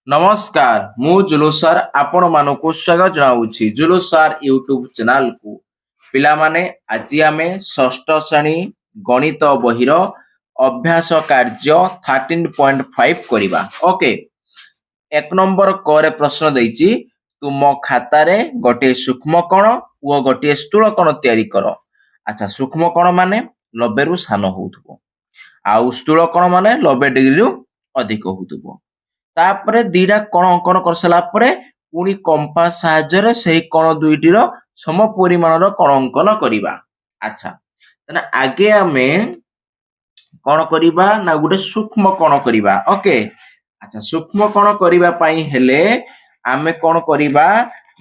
नमस्कार मु जुलूस सर आपण मानकु स्वागत जनाऊछि जुलूस सर यूट्यूब चैनल को पिला माने आज आमे षष्ठ श्रेणी गणित बहिर अभ्यास कार्य 13.5 करिबा। ओके एक नंबर करे प्रश्न देइछि तुम खाता रे गोटे सूक्ष्म कोण व गोटे स्थूल कोण तयारी करो। अच्छा सूक्ष्म कोण माने 90 रु सान होउथबो आउ स्थूल कोण माने 90 डिग्री रु अधिक होउथबो। तापरे दीटा कोण अंकन कर साला परे पुनी कंपास साहाय्य से कोण दुईटीर सम परिमाणर कोण अंकन करिबा। अच्छा तने आगे आमे कोण करिबा ना गुटे सूक्ष्म कोण करिबा। ओके अच्छा सूक्ष्म कोण करिबा पई हेले आमे कोण करिबा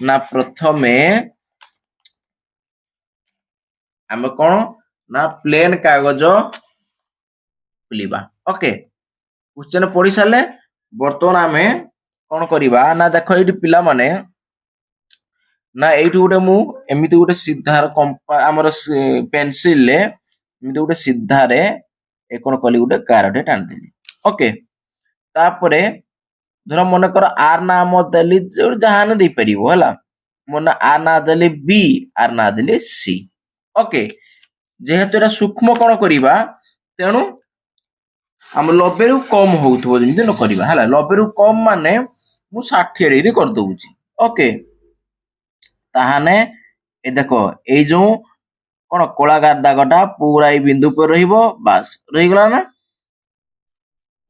ना प्रथमे आमे कोण ना प्लेन कागज खुलिबा। ओके क्वेश्चन पढ़ी साले बर्तमान आमे कोण करिबा ना देखो एठी पिला माने ना एठी गुटे मु एमिति गुटे सीधार कंपा हमर पेंसिल ले एमिति गुटे सीधारे ए कोण कली गुटे कारटे टान देली। ओके तापरे धर मन कर आर नाम देली जहां न दे परिबो हला मन आर ना देली बी आर ना देली सी। ओके जेहेतु एटा सूक्ष्म कोण करिबा तेनु हम 90 रु कम होउथबो जेंति न करिबा हला 90 रु कम माने मु 60 डिग्री कर दउची। ओके ताहाने ए देखो ए जो कोन कोलागार दागटा पूरा ई बिंदु पर रहिबो बास रहि गला ना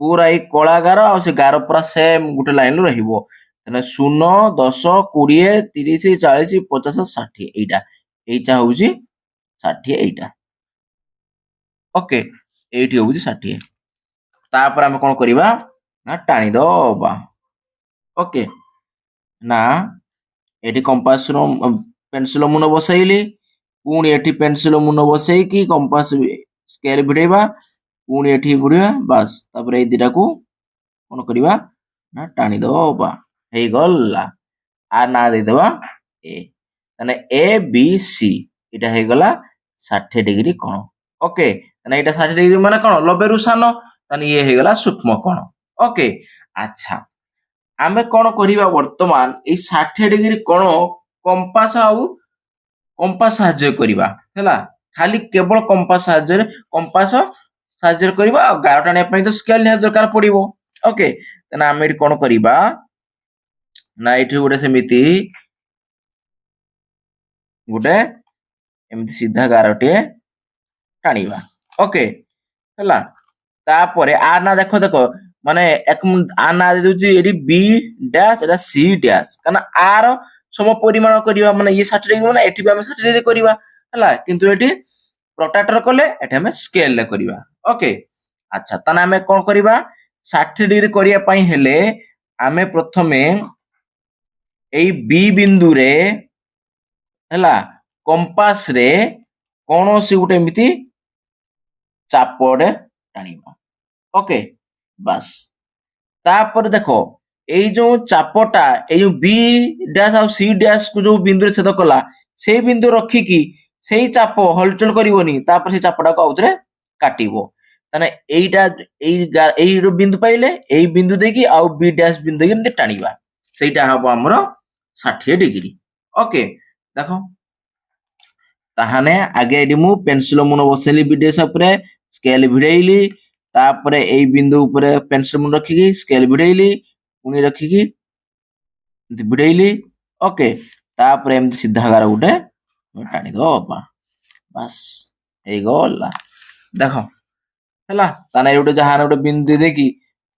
पूरा ई कोलागार आ से गार पूरा सेम गुटे लाइन रहिबो तने 0 10 20 30 40 50 60 एटा एटा होउची 60 एटा। ओके एठी होउची 60 तापर आमे कोन करिबा ना टाणी दबा। ओके ना एठी कंपास रो पेंसिल मुन बसैली पुणी एठी पेंसिल मुन बसै की कंपास स्केल भिड़ेबा पुणी एठी बुड़िबा बस तापर ए दिटा को कोन करिबा ना टाणी दबा हे गल्ला आ ना दे देबा ए तने ए बी सी एटा हे गला 60 डिग्री कोण। ओके तने एटा 60 डिग्री माने कोन 90 रु सान तने ये हे गला सूक्ष्म कोण। ओके अच्छा आमे कोन करिबा वर्तमान ए 60 डिग्री कोण कंपास आउ कंपास साहाय्य करिबा हैला खाली केवल कंपास साहाय्य करिबा आ गार टाणिया पई तो स्केल ने दरकार पड़िबो। ओके तने आमे कोन करिबा ना एठी गुटे समिति गुटे एमति सीधा गारटे टाणिबा। ओके हैला तापरे आ ना देखो देखो माने एक आ ना दे दूची एडी बी डैश एटा सी डैश काना आर सम परिमाण करिबा माने ये 60 डिग्री माने एठी भी हम 60 डिग्री करिबा हला किंतु एठी प्रोट्रैक्टर कले एठी हम स्केल ले करिबा। ओके अच्छा तने हमें कोन करिबा 60 डिग्री करिया पई हेले हमें प्रथमे एई बी बिंदु रे हला कंपास रे कोनोसी गुटे एमिति चापड़े टाणिबा। ओके बस तापर देखो एई जो चापटा एई जो बी डैश आ सी डैश को जो बिंदु रे छेद कला से बिंदु रखी की सेई चाप हलचल करिवोनी तापर से चापटा को आउतरे काटिबो तने एई रो बिंदु पाइले एई बिंदु देकी आ बी डैश बिंदु देकी एमते टाणिबा सेटा हबो हमरो 60 डिग्री। ओके देखो ताहाने आगे एडी मु पेंसिल मुन बसेली बी डैश ऊपर स्केल भिड़ेइली तापरे एई बिंदु ऊपर पेंसिल मुन रखिकी स्केल भिड़ेइली पुनी रखिकी भिड़ेइली। ओके तापरे एमति सीधा गार गुटे टाणी दबा बस हे गला देखो हैला ताने गुटे जहान गुटे बिंदु देकी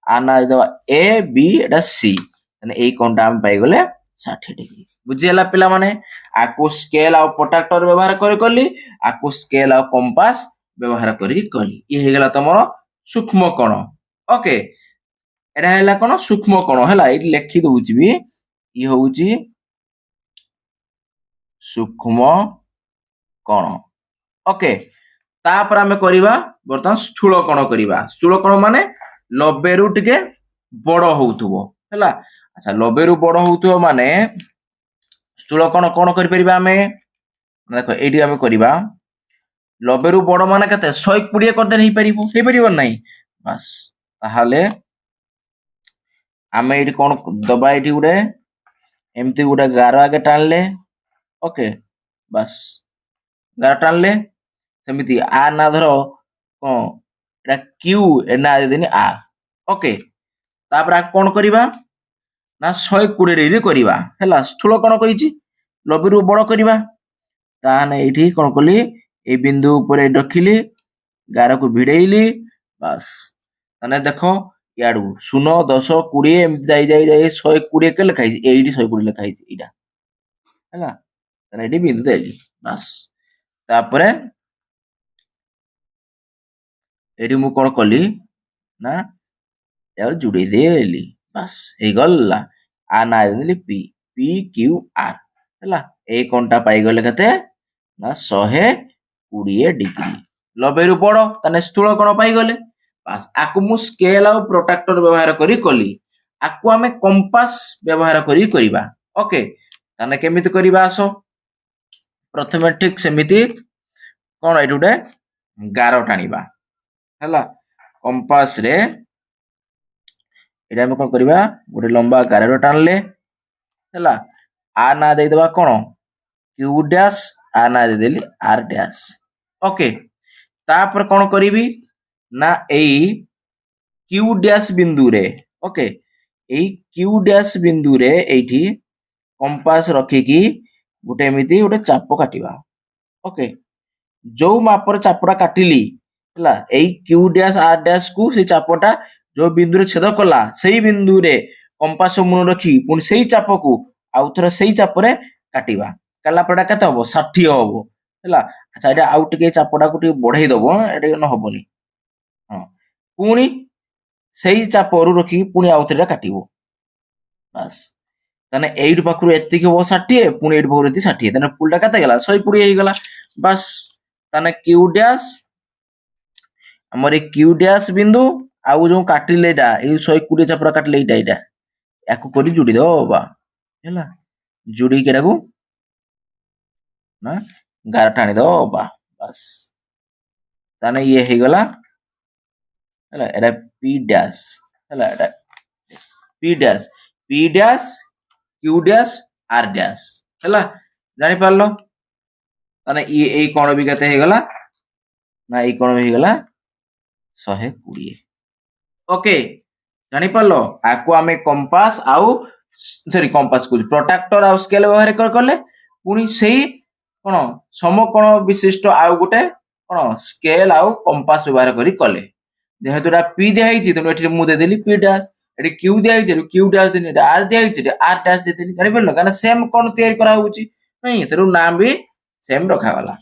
आना देबा ए बी एटा सी तने एई कोणटा हम पाई गले 60 डिग्री बुझियला पिला माने आको स्केल आ प्रोट्रैक्टर व्यवहार करी आको स्केल आ कंपास व्यवहार करी ये हे गला तमरो सूक्ष्म कोण। ओके एटा हैला कोन सूक्ष्म कोण हैला एठी लिखि दउची भी ई होउची सूक्ष्म कोण। ओके तापर हमें करिबा बर्तमान स्थूल कोण करिबा स्थूल कोण माने 90 रु टिके बड़ होउथबो हैला। अच्छा 90 रु बड़ होउथबो माने स्थूल कोण कोन करि परिबा हमें देखो एठी हमें करिबा 90 रु बड़ माने कते 120 करदे नहीं परिबो हे परिबो नहीं बस ताहाले आमे एठी कोन दबा एठी गुडे एमती गुडे गार आगे टाणले ओके बस गार टाणले सेमिति आ ना धरो कोन एटा क्यू ए ना देनी आ ओके तापर आ कोन करिबा ना 120 डिग्री करिबा हैला स्थूल कोन कहिची लबीरु बड़ करिबा ताने एठी कोन कली ए बिंदु ऊपर रखिली गार को भिड़ेइली बस ताने देखो याडू 0 10 20 एमती जाई जाई जाई 120 के लिखाई एठी 120 लिखाई एटा हैला ताने एठी बिंदु देली बस तापरे एठी मु कोन कली ना यार जुड़े देली बस हे गल्ला आ ना देली पी पी क्यू आर हैला ए कोनटा पाई गले कते ना 120 डिग्री लबेरु बड़ ताने स्थूल कोन पाई गले बस आकु मु स्केल आ प्रोट्रैक्टर व्यवहार करी कली आकु आमे कंपास व्यवहार करी करिबा ओके ताने केमिति करिबा आसो प्रथमे ठीक सेमिति कोन एठी उडे गार टाणीबा हैला कंपास रे एटा हम कोन करिबा गोटे लंबा गार टाणले हैला आ ना दे देबा कोन क्यू डैश आ ना दे देली आर डैश ओके तापर कोन करिबी ना एई क्यू डैश बिंदु रे ओके एई क्यू डैश बिंदु रे एठी कंपास रखी की गोटे एमिति गोटे चाप काटिबा ओके जो मापर चापड़ा काटिली हैला एई क्यू डैश आर डैश को से चापटा जो बिंदु रे छेद कला सेही बिंदु रे कंपास मुन रखी पुन सेही चाप को आउ थरे सेही चाप रे काटिबा काला पड़ा केते हबो 60 हबो हैला अच्छा एटा आउ टिके चापड़ा को टिके बढ़ाई दबो एटा न हबोनी हां पुनी सेही चापरू रखी पुनी आउ थरे काटिबो बस ताने 8 पाखरु एतिक हो 60 पुनी 8 पाखरु एति 60 ताने पुलटा केते गेला 120 हे गेला बस ताने क्यू डैश हमर क्यू डैश बिंदु आउ जो काटिले एटा ए 120 चापरा काटले एटा याकू करी जुड़ी दो बा हैला जुड़ी के डाकू ना गार टाणी दो बा बस ताने ये हे गला हैला एटा पी डैश हैला एटा P dash Q dash R dash हैला जानि पारलो ताने ये ए कोण भी केते हे गला ना ए कोण भी हे गला 120 ओके जानि पारलो आकु आमे कंपास आउ सॉरी कंपास को प्रोट्रैक्टर आउ स्केल व्यवहार कर करले पुनी सेही कोन समकोण विशिष्ट आउ गुटे कोन स्केल आउ कंपास व्यवहार करी कले जेहेतु एटा पी दे हिची तनो एठी मु दे देली पी डैश एठी क्यू दे हिची क्यू डैश देनी एटा आर दे हिची आर डैश दे देली जानि पड़लो काना सेम कोन तयारी करा होउची नहीं तेरु नाम भी सेम रखा गला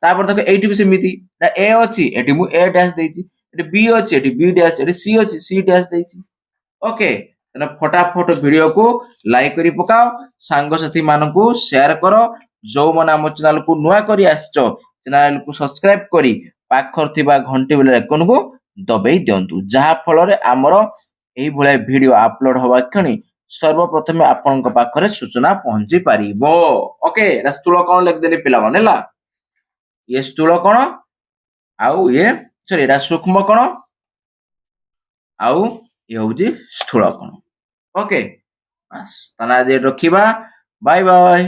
तापर देखो एठी भी सेमिति एटा ए अछि एठी मु ए डैश देइची एठी बी अछि एठी बी डैश एठी सी अछि सी डैश देइची ओके तने फटाफट वीडियो को लाइक करी पकाओ सांग साथी मानकू शेयर करो जो मन हम चैनल को नुआ करी आछो चैनल को सब्सक्राइब करी पाखर थिबा घंटी बेल आइकन को दबाई दियंतु जहा फल रे हमर एही भले वीडियो अपलोड होबा खणी सर्वप्रथम आपनक पाखरे सूचना पहुंची पारिबो ओके स्थूल कोण लिख देनी पिला माने ला ये स्थूल कोण आउ ये सॉरी एटा सूक्ष्म कोण आउ ये होउची स्थूल कोण ओके बस तना जे रखिबा बाय बाय।